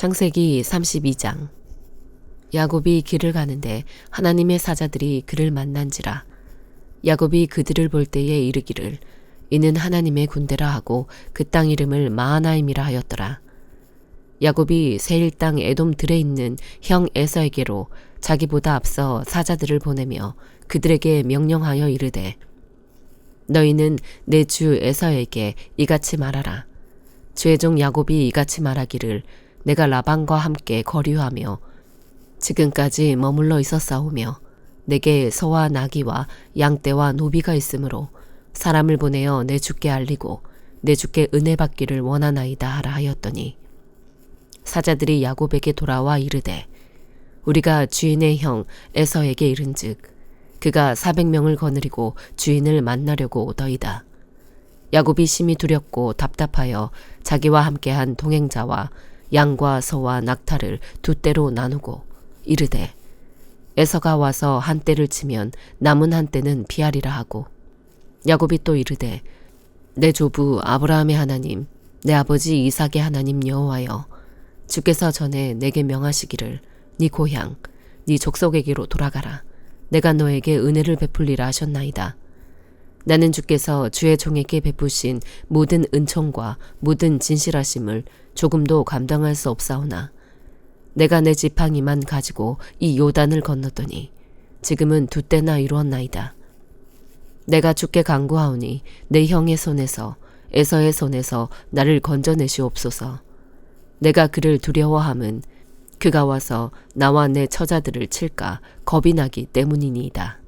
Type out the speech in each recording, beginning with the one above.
창세기 32장. 야곱이 길을 가는데 하나님의 사자들이 그를 만난지라. 야곱이 그들을 볼 때에 이르기를 이는 하나님의 군대라 하고 그 땅 이름을 마하나임이라 하였더라. 야곱이 세일 땅 에돔 들에 있는 형 에서에게로 자기보다 앞서 사자들을 보내며 그들에게 명령하여 이르되 너희는 내 주 에서에게 이같이 말하라. 주의 종 야곱이 이같이 말하기를 내가 라반과 함께 거류하며 지금까지 머물러 있었사오며 내게 소와 나귀와 양떼와 노비가 있으므로 사람을 보내어 내 주께 알리고 내 주께 은혜 받기를 원하나이다 하라 하였더니 사자들이 야곱에게 돌아와 이르되 우리가 주인의 형 에서에게 이른즉 그가 400명을 거느리고 주인을 만나려고 오더이다. 야곱이 심히 두렵고 답답하여 자기와 함께한 동행자와 양과 소와 낙타를 두 떼로 나누고 이르되 에서가 와서 한 떼를 치면 남은 한 떼는 피하리라 하고 야곱이 또 이르되 내 조부 아브라함의 하나님 내 아버지 이삭의 하나님 여호와여 주께서 전에 내게 명하시기를 네 고향 네 족속에게로 돌아가라. 내가 너에게 은혜를 베풀리라 하셨나이다. 나는 주께서 주의 종에게 베푸신 모든 은총과 모든 진실하심을 조금도 감당할 수 없사오나 내가 내 지팡이만 가지고 이 요단을 건넜더니 지금은 두 때나 이루었나이다. 내가 주께 간구하오니 내 형의 손에서 에서의 손에서 나를 건져내시옵소서. 내가 그를 두려워함은 그가 와서 나와 내 처자들을 칠까 겁이 나기 때문이니이다.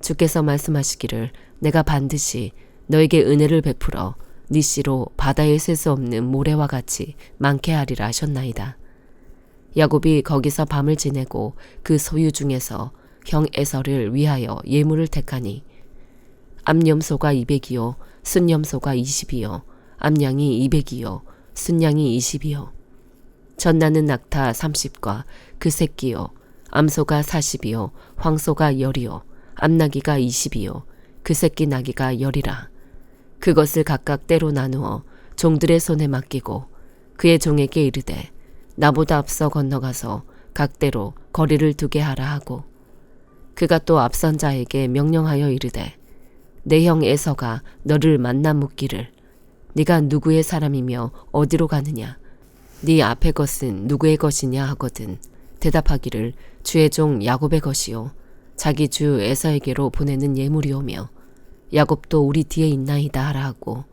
주께서 말씀하시기를 내가 반드시 너에게 은혜를 베풀어 네 씨로 바다에 셀 수 없는 모래와 같이 많게 하리라 하셨나이다. 야곱이 거기서 밤을 지내고 그 소유 중에서 형 에서를 위하여 예물을 택하니 암염소가 200이요 순염소가 20이요 암양이 200이요 순양이 20이요 젖나는 낙타 30과 그 새끼요 암소가 40이요 황소가 10이요 암나귀가 20이요 그 새끼 나귀가 10이라. 그것을 각각 때로 나누어 종들의 손에 맡기고 그의 종에게 이르되 나보다 앞서 건너가서 각대로 거리를 두게 하라 하고 그가 또 앞선 자에게 명령하여 이르되 내 형 에서가 너를 만나 묻기를 네가 누구의 사람이며 어디로 가느냐 네 앞의 것은 누구의 것이냐 하거든 대답하기를 주의 종 야곱의 것이요 자기 주 에서에게로 보내는 예물이오며 야곱도 우리 뒤에 있나이다 하라 하고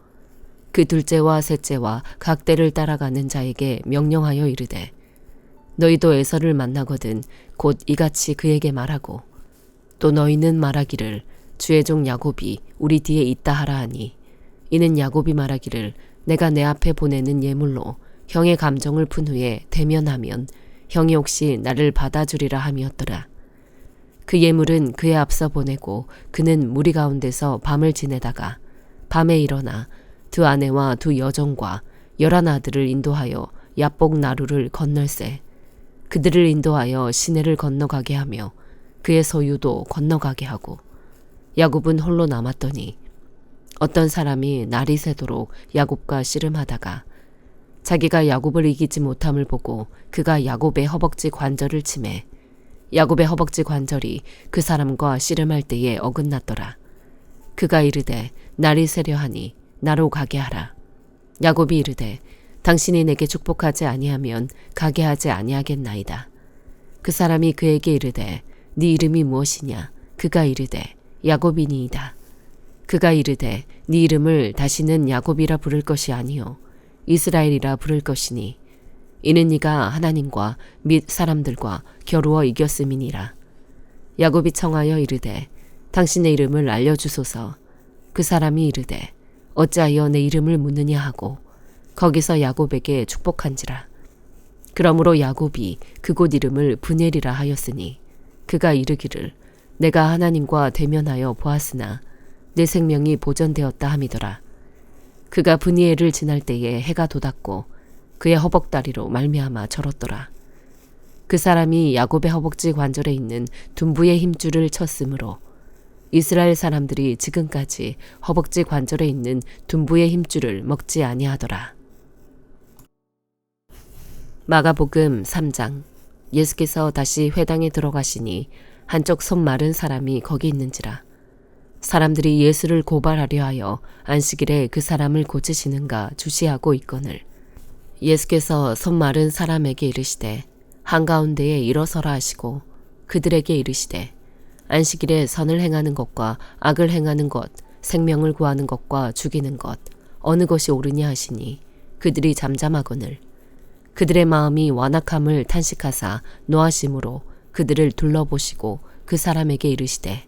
그 둘째와 셋째와 각대를 따라가는 자에게 명령하여 이르되 너희도 에서를 만나거든 곧 이같이 그에게 말하고 또 너희는 말하기를 주의 종 야곱이 우리 뒤에 있다 하라 하니 이는 야곱이 말하기를 내가 내 앞에 보내는 예물로 형의 감정을 푼 후에 대면하면 형이 혹시 나를 받아주리라 함이었더라. 그 예물은 그의 앞서 보내고 그는 무리 가운데서 밤을 지내다가 밤에 일어나 두 아내와 두 여종과 11 아들을 인도하여 야복 나루를 건널세 그들을 인도하여 시내를 건너가게 하며 그의 소유도 건너가게 하고 야곱은 홀로 남았더니 어떤 사람이 날이 새도록 야곱과 씨름하다가 자기가 야곱을 이기지 못함을 보고 그가 야곱의 허벅지 관절을 치매 야곱의 허벅지 관절이 그 사람과 씨름할 때에 어긋났더라. 그가 이르되 날이 새려 하니 나로 가게 하라. 야곱이 이르되 당신이 내게 축복하지 아니하면 가게 하지 아니하겠나이다. 그 사람이 그에게 이르되 네 이름이 무엇이냐? 그가 이르되 야곱이니이다. 그가 이르되 네 이름을 다시는 야곱이라 부를 것이 아니요 이스라엘이라 부를 것이니 이는 네가 하나님과 및 사람들과 겨루어 이겼음이니라. 야곱이 청하여 이르되 당신의 이름을 알려주소서. 그 사람이 이르되 어찌하여 내 이름을 묻느냐 하고 거기서 야곱에게 축복한지라. 그러므로 야곱이 그곳 이름을 브넬이라 하였으니 그가 이르기를 내가 하나님과 대면하여 보았으나 내 생명이 보전되었다 함이더라. 그가 브니엘을 지날 때에 해가 돋았고 그의 허벅다리로 말미암아 절었더라. 그 사람이 야곱의 허벅지 관절에 있는 둔부의 힘줄을 쳤으므로 이스라엘 사람들이 지금까지 허벅지 관절에 있는 둔부의 힘줄을 먹지 아니하더라. 마가복음 3장. 예수께서 다시 회당에 들어가시니 한쪽 손 마른 사람이 거기 있는지라. 사람들이 예수를 고발하려 하여 안식일에 그 사람을 고치시는가 주시하고 있거늘. 예수께서 손 마른 사람에게 이르시되 한가운데에 일어서라 하시고 그들에게 이르시되 안식일에 선을 행하는 것과 악을 행하는 것, 생명을 구하는 것과 죽이는 것 어느 것이 옳으냐 하시니 그들이 잠잠하거늘. 그들의 마음이 완악함을 탄식하사 노하심으로 그들을 둘러보시고 그 사람에게 이르시되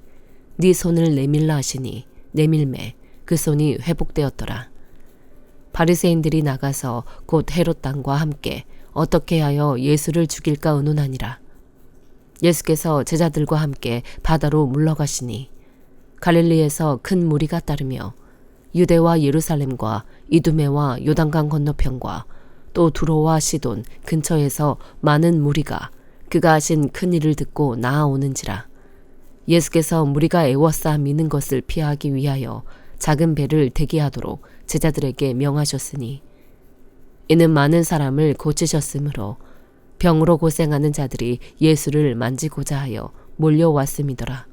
네 손을 내밀라 하시니 내밀매 그 손이 회복되었더라. 바리새인들이 나가서 곧 헤롯 당과 함께 어떻게 하여 예수를 죽일까 의논하니라. 예수께서 제자들과 함께 바다로 물러가시니 갈릴리에서 큰 무리가 따르며 유대와 예루살렘과 이두메와 요단강 건너편과 또 두로와 시돈 근처에서 많은 무리가 그가 하신 큰 일을 듣고 나아오는지라. 예수께서 무리가 애워싸 미는 것을 피하기 위하여 작은 배를 대기하도록 제자들에게 명하셨으니 이는 많은 사람을 고치셨으므로 병으로 고생하는 자들이 예수를 만지고자 하여 몰려왔음이더라.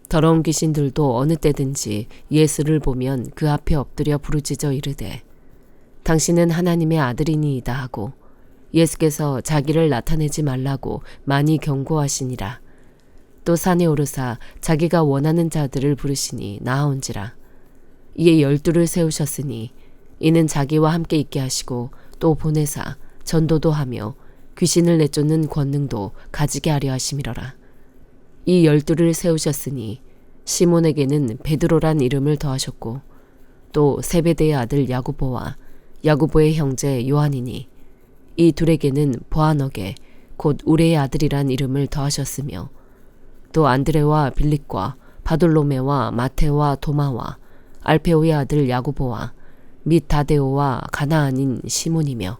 더러운 귀신들도 어느 때든지 예수를 보면 그 앞에 엎드려 부르짖어 이르되 당신은 하나님의 아들이니이다 하고 예수께서 자기를 나타내지 말라고 많이 경고하시니라. 또 산에 오르사 자기가 원하는 자들을 부르시니 나아온지라. 이에 12를 세우셨으니 이는 자기와 함께 있게 하시고 또 보내사 전도도 하며 귀신을 내쫓는 권능도 가지게 하려 하심이러라. 이 12를 세우셨으니 시몬에게는 베드로란 이름을 더하셨고 또 세베대의 아들 야고보와 야고보의 형제 요한이니 이 둘에게는 보아너게 곧 우레의 아들이란 이름을 더하셨으며 또 안드레와 빌립과 바돌로메와 마테와 도마와 알페오의 아들 야고보와 및 다데오와 가나안인 시몬이며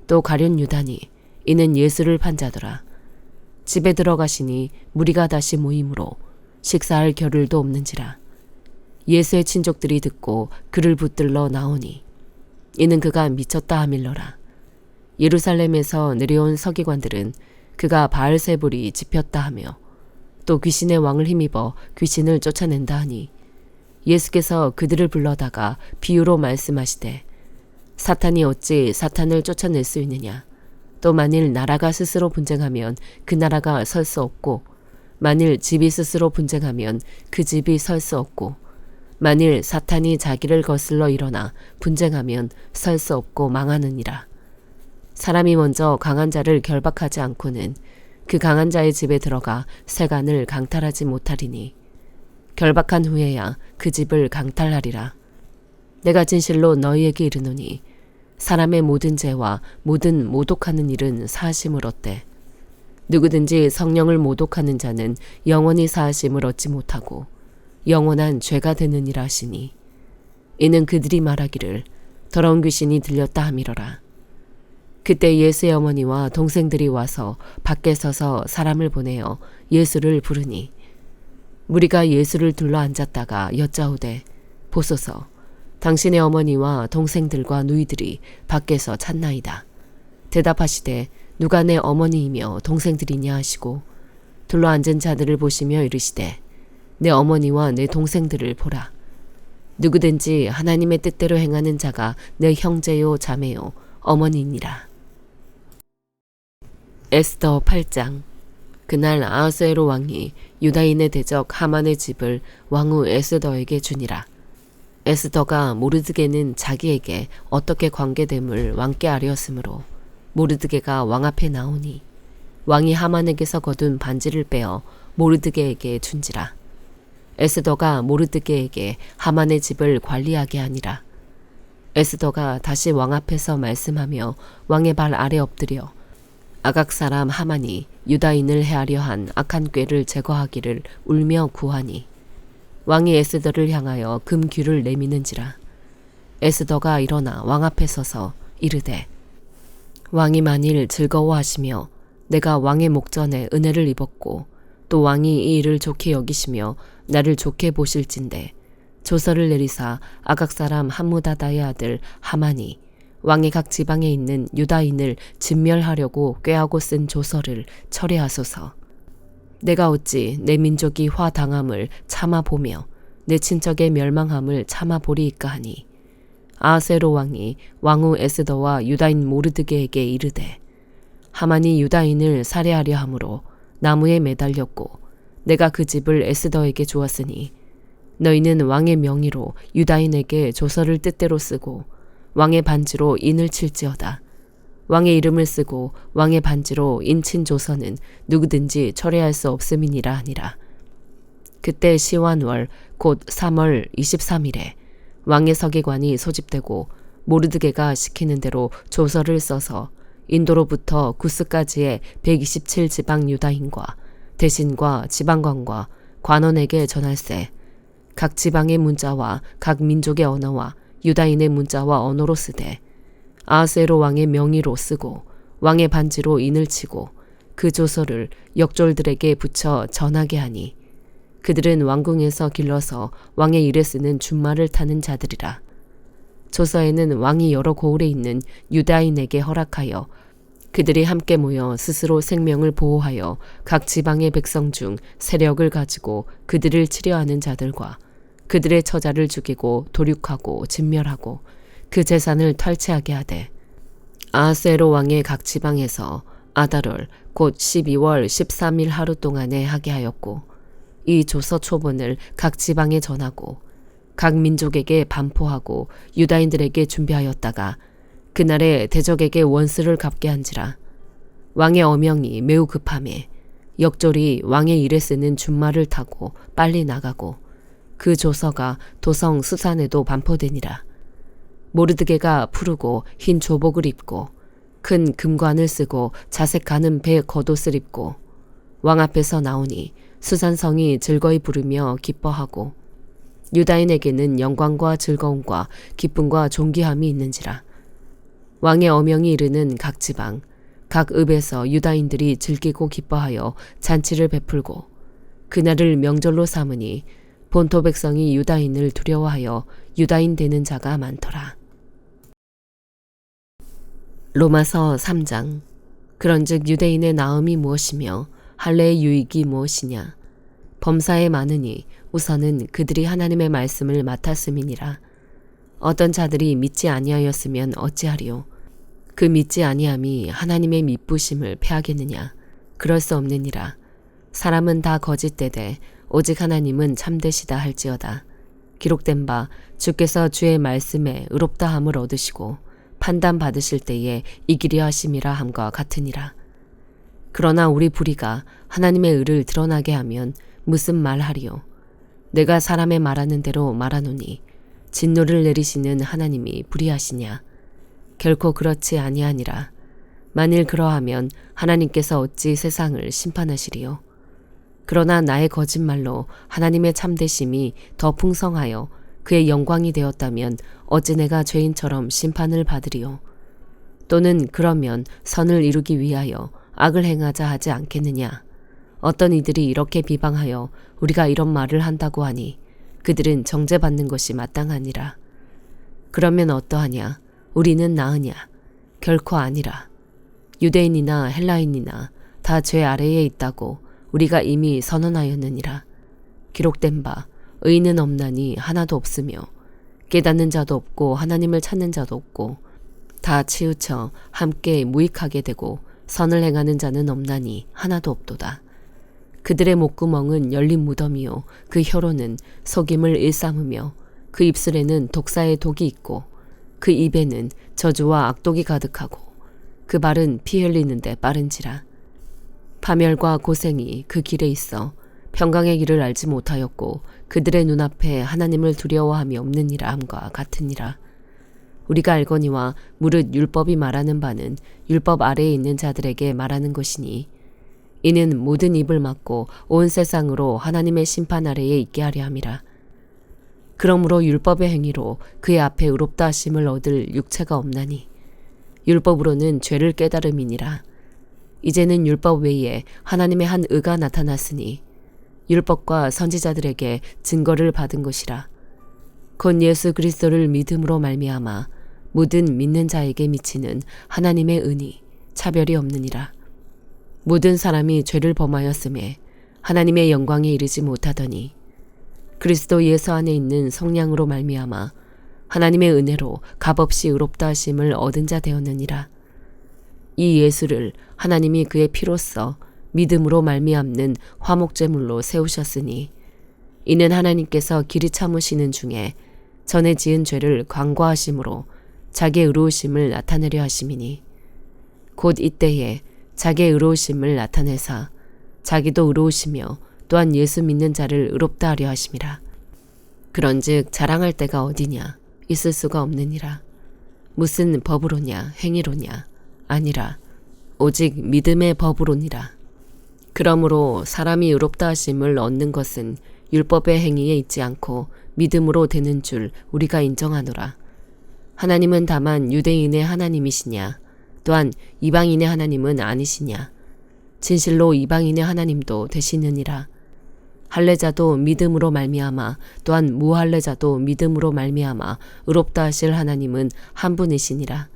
또 가룟 유다니 이는 예수를 판 자더라. 집에 들어가시니 무리가 다시 모이므로 식사할 겨를도 없는지라. 예수의 친족들이 듣고 그를 붙들러 나오니 이는 그가 미쳤다 하밀러라. 예루살렘에서 내려온 서기관들은 그가 바알세불이 집혔다 하며 또 귀신의 왕을 힘입어 귀신을 쫓아낸다 하니 예수께서 그들을 불러다가 비유로 말씀하시되 사탄이 어찌 사탄을 쫓아낼 수 있느냐. 또 만일 나라가 스스로 분쟁하면 그 나라가 설 수 없고 만일 집이 스스로 분쟁하면 그 집이 설 수 없고 만일 사탄이 자기를 거슬러 일어나 분쟁하면 설 수 없고 망하느니라. 사람이 먼저 강한 자를 결박하지 않고는 그 강한 자의 집에 들어가 세간을 강탈하지 못하리니 결박한 후에야 그 집을 강탈하리라. 내가 진실로 너희에게 이르노니 사람의 모든 죄와 모든 모독하는 일은 사하심을 얻되 누구든지 성령을 모독하는 자는 영원히 사하심을 얻지 못하고 영원한 죄가 되느니라 하시니 이는 그들이 말하기를 더러운 귀신이 들렸다 하미러라. 그때 예수의 어머니와 동생들이 와서 밖에 서서 사람을 보내어 예수를 부르니 무리가 예수를 둘러 앉았다가 여짜오되 보소서 당신의 어머니와 동생들과 누이들이 밖에서 찾나이다. 대답하시되 누가 내 어머니이며 동생들이냐 하시고 둘러 앉은 자들을 보시며 이르시되 내 어머니와 내 동생들을 보라. 누구든지 하나님의 뜻대로 행하는 자가 내 형제요 자매요 어머니니라. 에스더 8장. 그날 아하수에로 왕이 유다인의 대적 하만의 집을 왕후 에스더에게 주니라. 에스더가 모르드게는 자기에게 어떻게 관계됨을 왕께 아뢰었으므로 모르드게가 왕 앞에 나오니 왕이 하만에게서 거둔 반지를 빼어 모르드게에게 준지라. 에스더가 모르드게에게 하만의 집을 관리하게 하니라. 에스더가 다시 왕 앞에서 말씀하며 왕의 발 아래 엎드려 아각 사람 하만이 유다인을 해하려 한 악한 꾀를 제거하기를 울며 구하니 왕이 에스더를 향하여 금귀를 내미는지라. 에스더가 일어나 왕 앞에 서서 이르되 왕이 만일 즐거워하시며 내가 왕의 목전에 은혜를 입었고 또 왕이 이 일을 좋게 여기시며 나를 좋게 보실진대 조서를 내리사 아각 사람 함무다다의 아들 하만이 왕의 각 지방에 있는 유다인을 진멸하려고 꾀하고 쓴 조서를 철회하소서. 내가 어찌 내 민족이 화당함을 참아보며 내 친척의 멸망함을 참아보리이까 하니 아하스웨로 왕이 왕후 에스더와 유다인 모르드게에게 이르되 하만이 유다인을 살해하려 함으로 나무에 매달렸고 내가 그 집을 에스더에게 주었으니 너희는 왕의 명의로 유다인에게 조서를 뜻대로 쓰고 왕의 반지로 인을 칠지어다. 왕의 이름을 쓰고 왕의 반지로 인친 조서는 누구든지 철회할 수 없음이니라 하니라. 그때 시완월 곧 3월 23일에 왕의 서기관이 소집되고 모르드게가 시키는 대로 조서를 써서 인도로부터 구스까지의 127지방 유다인과 대신과 지방관과 관원에게 전할세. 각 지방의 문자와 각 민족의 언어와 유다인의 문자와 언어로 쓰되 아하스웨로 왕의 명의로 쓰고 왕의 반지로 인을 치고 그 조서를 역졸들에게 붙여 전하게 하니 그들은 왕궁에서 길러서 왕의 일에 쓰는 준말을 타는 자들이라. 조서에는 왕이 여러 고을에 있는 유다인에게 허락하여 그들이 함께 모여 스스로 생명을 보호하여 각 지방의 백성 중 세력을 가지고 그들을 치려하는 자들과 그들의 처자를 죽이고 도륙하고 진멸하고 그 재산을 탈취하게 하되 아하스웨로 왕의 각 지방에서 아달월 곧 12월 13일 하루 동안에 하게 하였고 이 조서 초본을 각 지방에 전하고 각 민족에게 반포하고 유다인들에게 준비하였다가 그날에 대적에게 원수를 갚게 한지라. 왕의 어명이 매우 급함에 역졸이 왕의 일에 쓰는 준말을 타고 빨리 나가고 그 조서가 도성 수산에도 반포되니라. 모르드게가 푸르고 흰 조복을 입고 큰 금관을 쓰고 자색 가는 배 겉옷을 입고 왕 앞에서 나오니 수산성이 즐거이 부르며 기뻐하고 유다인에게는 영광과 즐거움과 기쁨과 존귀함이 있는지라. 왕의 어명이 이르는 각 지방 각 읍에서 유다인들이 즐기고 기뻐하여 잔치를 베풀고 그날을 명절로 삼으니 본토 백성이 유다인을 두려워하여 유다인 되는 자가 많더라. 로마서 3장. 그런즉 유대인의 나음이 무엇이며 할례의 유익이 무엇이냐. 범사에 많으니 우선은 그들이 하나님의 말씀을 맡았음이니라. 어떤 자들이 믿지 아니하였으면 어찌하리요. 그 믿지 아니함이 하나님의 미쁘심을 패하겠느냐. 그럴 수 없느니라. 사람은 다 거짓되되 오직 하나님은 참되시다 할지어다. 기록된 바 주께서 주의 말씀에 의롭다함을 얻으시고 판단 받으실 때에 이기려 하심이라 함과 같으니라. 그러나 우리 불의가 하나님의 의를 드러나게 하면 무슨 말하리요. 내가 사람의 말하는 대로 말하노니 진노를 내리시는 하나님이 불의하시냐. 결코 그렇지 아니하니라. 만일 그러하면 하나님께서 어찌 세상을 심판하시리요. 그러나 나의 거짓말로 하나님의 참되심이 더 풍성하여 그의 영광이 되었다면 어찌 내가 죄인처럼 심판을 받으리요. 또는 그러면 선을 이루기 위하여 악을 행하자 하지 않겠느냐. 어떤 이들이 이렇게 비방하여 우리가 이런 말을 한다고 하니 그들은 정죄받는 것이 마땅하니라. 그러면 어떠하냐. 우리는 나으냐. 결코 아니라. 유대인이나 헬라인이나 다 죄 아래에 있다고 우리가 이미 선언하였느니라. 기록된 바 의인은 없나니 하나도 없으며 깨닫는 자도 없고 하나님을 찾는 자도 없고 다 치우쳐 함께 무익하게 되고 선을 행하는 자는 없나니 하나도 없도다. 그들의 목구멍은 열린 무덤이요 그 혀로는 속임을 일삼으며 그 입술에는 독사의 독이 있고 그 입에는 저주와 악독이 가득하고 그 발은 피 흘리는데 빠른지라. 파멸과 고생이 그 길에 있어 평강의 길을 알지 못하였고 그들의 눈앞에 하나님을 두려워함이 없느니라 함과 같으니라. 우리가 알거니와 무릇 율법이 말하는 바는 율법 아래에 있는 자들에게 말하는 것이니 이는 모든 입을 막고 온 세상으로 하나님의 심판 아래에 있게 하려 함이라. 그러므로 율법의 행위로 그의 앞에 의롭다 하심을 얻을 육체가 없나니 율법으로는 죄를 깨달음이니라. 이제는 율법 외에 하나님의 한 의가 나타났으니 율법과 선지자들에게 증거를 받은 것이라. 곧 예수 그리스도를 믿음으로 말미암아 모든 믿는 자에게 미치는 하나님의 은이 차별이 없느니라. 모든 사람이 죄를 범하였음에 하나님의 영광에 이르지 못하더니 그리스도 예수 안에 있는 성량으로 말미암아 하나님의 은혜로 값없이 의롭다 하심을 얻은 자 되었느니라. 이 예수를 하나님이 그의 피로써 믿음으로 말미암는 화목제물로 세우셨으니 이는 하나님께서 길이 참으시는 중에 전에 지은 죄를 광고하심으로 자기의 의로우심을 나타내려 하심이니 곧 이때에 자기의 의로우심을 나타내사 자기도 의로우시며 또한 예수 믿는 자를 의롭다 하려 하심이라. 그런즉 자랑할 때가 어디냐? 있을 수가 없느니라. 무슨 법으로냐? 행위로냐? 아니라 오직 믿음의 법으로니라. 그러므로 사람이 의롭다 하심을 얻는 것은 율법의 행위에 있지 않고 믿음으로 되는 줄 우리가 인정하노라. 하나님은 다만 유대인의 하나님이시냐? 또한 이방인의 하나님은 아니시냐? 진실로 이방인의 하나님도 되시느니라. 할례자도 믿음으로 말미암아 또한 무할례자도 믿음으로 말미암아 의롭다 하실 하나님은 한 분이시니라.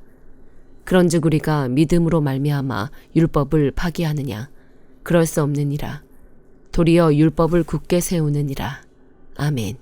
그런즉 우리가 믿음으로 말미암아 율법을 파기하느냐? 그럴 수 없느니라. 도리어 율법을 굳게 세우느니라. 아멘.